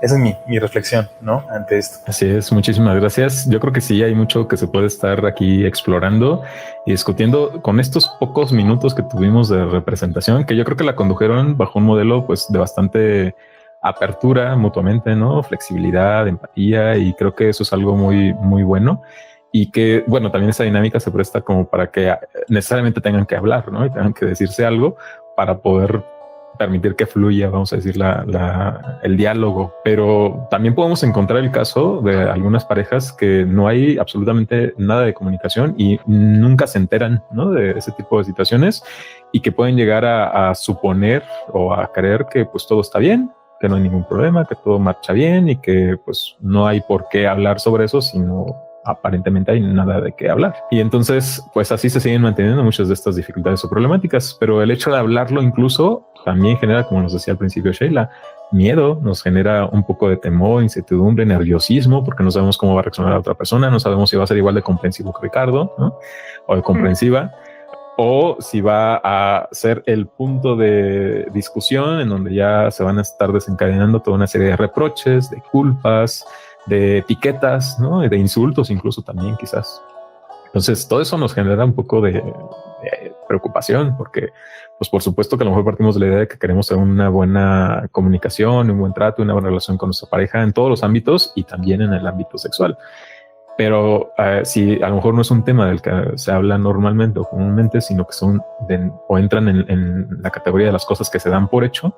C: Esa es mi reflexión, ¿no? Ante esto.
B: Así es, muchísimas gracias. Yo creo que sí hay mucho que se puede estar aquí explorando y discutiendo con estos pocos minutos que tuvimos de representación, que yo creo que la condujeron bajo un modelo pues de bastante apertura mutuamente, ¿no? Flexibilidad, empatía, y creo que eso es algo muy, muy bueno. Y que, bueno, también esa dinámica se presta como para que necesariamente tengan que hablar, ¿no? Y tengan que decirse algo para poder permitir que fluya, vamos a decir, el diálogo. Pero también podemos encontrar el caso de algunas parejas que no hay absolutamente nada de comunicación y nunca se enteran, ¿no? De ese tipo de situaciones, y que pueden llegar a suponer o a creer que pues todo está bien, que no hay ningún problema, que todo marcha bien y que pues no hay por qué hablar sobre eso, sino aparentemente hay nada de qué hablar. Y entonces pues así se siguen manteniendo muchas de estas dificultades o problemáticas, pero el hecho de hablarlo incluso también genera, como nos decía al principio Sheila, miedo, nos genera un poco de temor, incertidumbre, nerviosismo, porque no sabemos cómo va a reaccionar la otra persona, no sabemos si va a ser igual de comprensivo que Ricardo, ¿no? O de comprensiva, o si va a ser el punto de discusión en donde ya se van a estar desencadenando toda una serie de reproches, de culpas, de etiquetas, ¿no? De insultos incluso también quizás. Entonces todo eso nos genera un poco de preocupación, porque pues por supuesto que a lo mejor partimos de la idea de que queremos tener una buena comunicación, un buen trato, una buena relación con nuestra pareja en todos los ámbitos y también en el ámbito sexual. Pero si a lo mejor no es un tema del que se habla normalmente o comúnmente, sino que son o entran en la categoría de las cosas que se dan por hecho,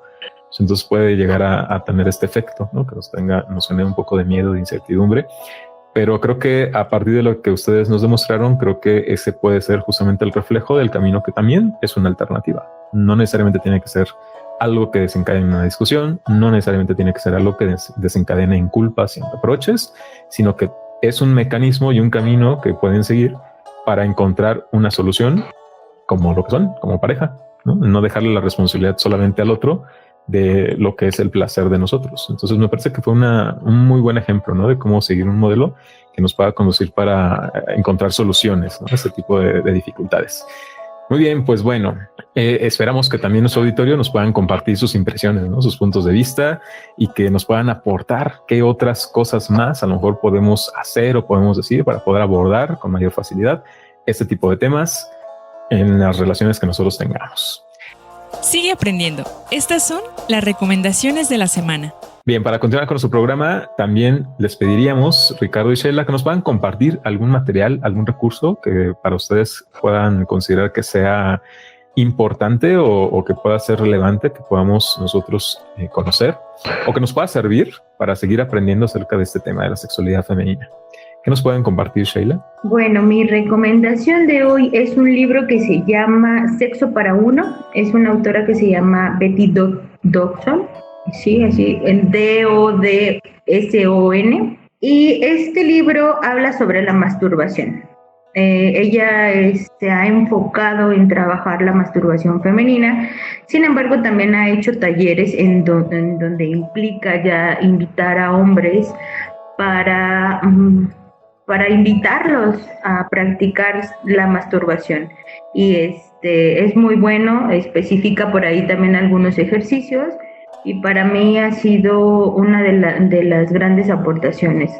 B: pues entonces puede llegar a tener este efecto, ¿no? Que nos genere un poco de miedo, de incertidumbre. Pero creo que a partir de lo que ustedes nos demostraron, creo que ese puede ser justamente el reflejo del camino, que también es una alternativa. No necesariamente tiene que ser algo que desencadene una discusión, no necesariamente tiene que ser algo que desencadene en culpas y en reproches, sino que es un mecanismo y un camino que pueden seguir para encontrar una solución como lo que son, como pareja, ¿no? No dejarle la responsabilidad solamente al otro de lo que es el placer de nosotros. Entonces me parece que fue un muy buen ejemplo, ¿no? De cómo seguir un modelo que nos pueda conducir para encontrar soluciones, ¿no? A este tipo de dificultades. Muy bien, pues bueno, esperamos que también nuestro auditorio nos puedan compartir sus impresiones, ¿no? Sus puntos de vista, y que nos puedan aportar qué otras cosas más a lo mejor podemos hacer o podemos decir para poder abordar con mayor facilidad este tipo de temas en las relaciones que nosotros tengamos.
A: Sigue aprendiendo. Estas son las recomendaciones de la semana.
B: Bien, para continuar con nuestro programa, también les pediríamos, Ricardo y Sheila, que nos puedan compartir algún material, algún recurso que para ustedes puedan considerar que sea importante o que pueda ser relevante, que podamos nosotros conocer, o que nos pueda servir para seguir aprendiendo acerca de este tema de la sexualidad femenina. ¿Qué nos pueden compartir, Sheila?
D: Bueno, mi recomendación de hoy es un libro que se llama Sexo para Uno. Es una autora que se llama Betty Dodson. Sí, así, el D-O-D-S-O-N. Y este libro habla sobre la masturbación. Ella se ha enfocado en trabajar la masturbación femenina. Sin embargo, también ha hecho talleres en donde implica ya invitar a hombres para invitarlos a practicar la masturbación. Y es muy bueno, especifica por ahí también algunos ejercicios, y para mí ha sido una de las grandes aportaciones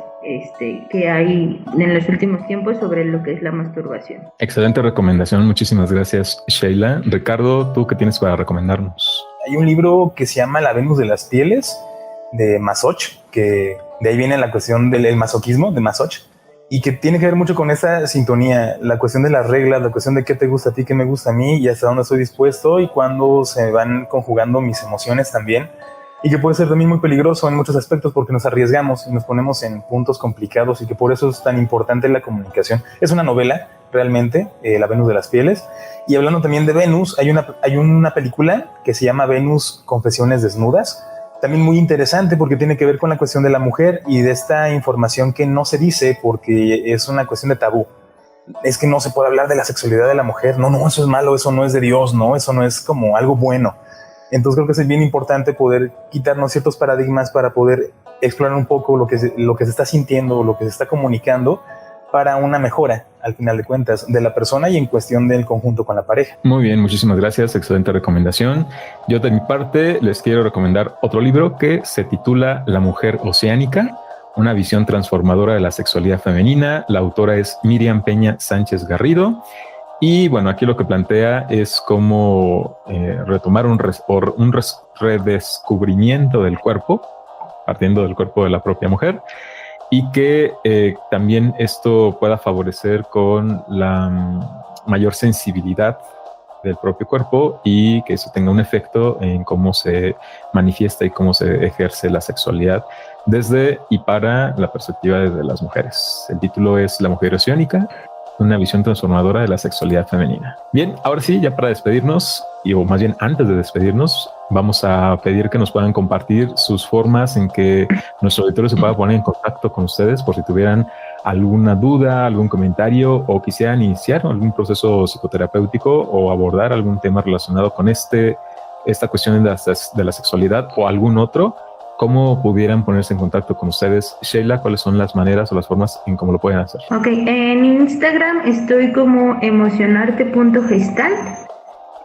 D: que hay en los últimos tiempos sobre lo que es la masturbación.
B: Excelente recomendación, muchísimas gracias, Sheila. Ricardo, ¿tú qué tienes para recomendarnos?
C: Hay un libro que se llama La Venus de las Pieles, de Masoch, que de ahí viene la cuestión del masoquismo de Masoch, y que tiene que ver mucho con esa sintonía, la cuestión de las reglas, la cuestión de qué te gusta a ti, qué me gusta a mí, y hasta dónde estoy dispuesto, y cuándo se van conjugando mis emociones también, y que puede ser también muy peligroso en muchos aspectos porque nos arriesgamos y nos ponemos en puntos complicados, y que por eso es tan importante la comunicación. Es una novela, realmente, La Venus de las Pieles. Y hablando también de Venus, hay una película que se llama Venus Confesiones Desnudas, también muy interesante porque tiene que ver con la cuestión de la mujer y de esta información que no se dice porque es una cuestión de tabú. Es que no se puede hablar de la sexualidad de la mujer. No, eso es malo, eso no es de Dios, no, eso no es como algo bueno. Entonces creo que es bien importante poder quitarnos ciertos paradigmas para poder explorar un poco lo que se está sintiendo, lo que se está comunicando, para una mejora, al final de cuentas, de la persona y en cuestión del conjunto con la pareja.
B: Muy bien, muchísimas gracias. Excelente recomendación. Yo de mi parte les quiero recomendar otro libro que se titula La mujer oceánica, una visión transformadora de la sexualidad femenina. La autora es Miriam Peña Sánchez Garrido. Y bueno, aquí lo que plantea es cómo retomar un redescubrimiento del cuerpo, partiendo del cuerpo de la propia mujer, y que también esto pueda favorecer con la mayor sensibilidad del propio cuerpo y que eso tenga un efecto en cómo se manifiesta y cómo se ejerce la sexualidad desde y para la perspectiva de las mujeres. El título es La mujer oceánica, una visión transformadora de la sexualidad femenina. Bien, ahora sí, ya para despedirnos, o más bien antes de despedirnos, vamos a pedir que nos puedan compartir sus formas en que nuestro auditorio se pueda poner en contacto con ustedes por si tuvieran alguna duda, algún comentario o quisieran iniciar algún proceso psicoterapéutico o abordar algún tema relacionado con esta cuestión de la sexualidad o algún otro. ¿Cómo pudieran ponerse en contacto con ustedes? Sheila, ¿cuáles son las maneras o las formas en cómo lo pueden hacer?
D: Ok, en Instagram estoy como emocionarte.gestalt.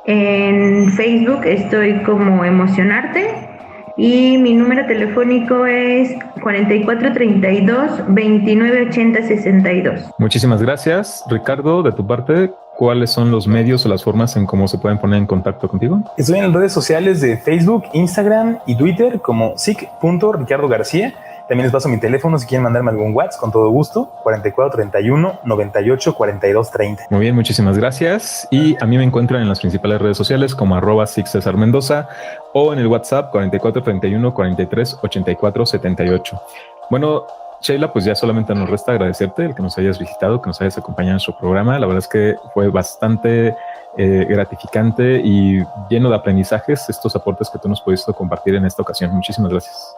D: En Facebook estoy como emocionarte. Y mi número telefónico es 4432-2980-62.
B: Muchísimas gracias. Ricardo, de tu parte, ¿cuáles son los medios o las formas en cómo se pueden poner en contacto contigo?
C: Estoy en redes sociales de Facebook, Instagram y Twitter como sic.ricardogarcía. También les paso mi teléfono si quieren mandarme algún WhatsApp, con todo gusto, 4431-984230.
B: Muy bien, muchísimas gracias. Y a mí me encuentran en las principales redes sociales como @SicCesarMendoza o en el WhatsApp 4431-438478. Bueno, Sheila, pues ya solamente nos resta agradecerte el que nos hayas visitado, que nos hayas acompañado en nuestro programa. La verdad es que fue bastante gratificante y lleno de aprendizajes estos aportes que tú nos pudiste compartir en esta ocasión. Muchísimas gracias.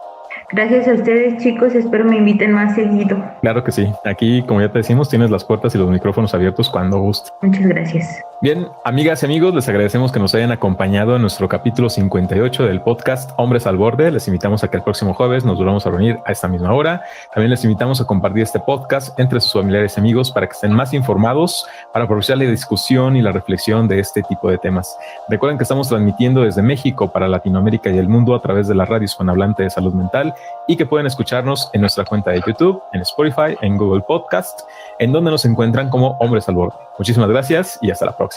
D: Gracias a ustedes, chicos. Espero me inviten más seguido.
B: Claro que sí. Aquí, como ya te decimos, tienes las puertas y los micrófonos abiertos cuando guste.
D: Muchas gracias.
B: Bien, amigas y amigos, les agradecemos que nos hayan acompañado en nuestro capítulo 58 del podcast Hombres al Borde. Les invitamos a que el próximo jueves nos volvamos a reunir a esta misma hora. También les invitamos a compartir este podcast entre sus familiares y amigos para que estén más informados, para aprovechar la discusión y la reflexión de este tipo de temas. Recuerden que estamos transmitiendo desde México para Latinoamérica y el mundo a través de la radio hispanohablante de salud mental y que pueden escucharnos en nuestra cuenta de YouTube, en Spotify, en Google Podcast, en donde nos encuentran como Hombres al Borde. Muchísimas gracias y hasta la próxima.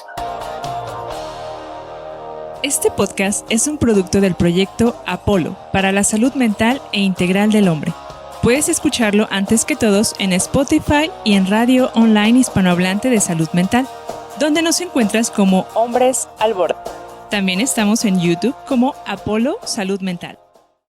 A: Este podcast es un producto del proyecto Apolo para la salud mental e integral del hombre. Puedes escucharlo antes que todos en Spotify y en Radio Online Hispanohablante de Salud Mental, donde nos encuentras como Hombres al Borde. También estamos en YouTube como Apolo Salud Mental.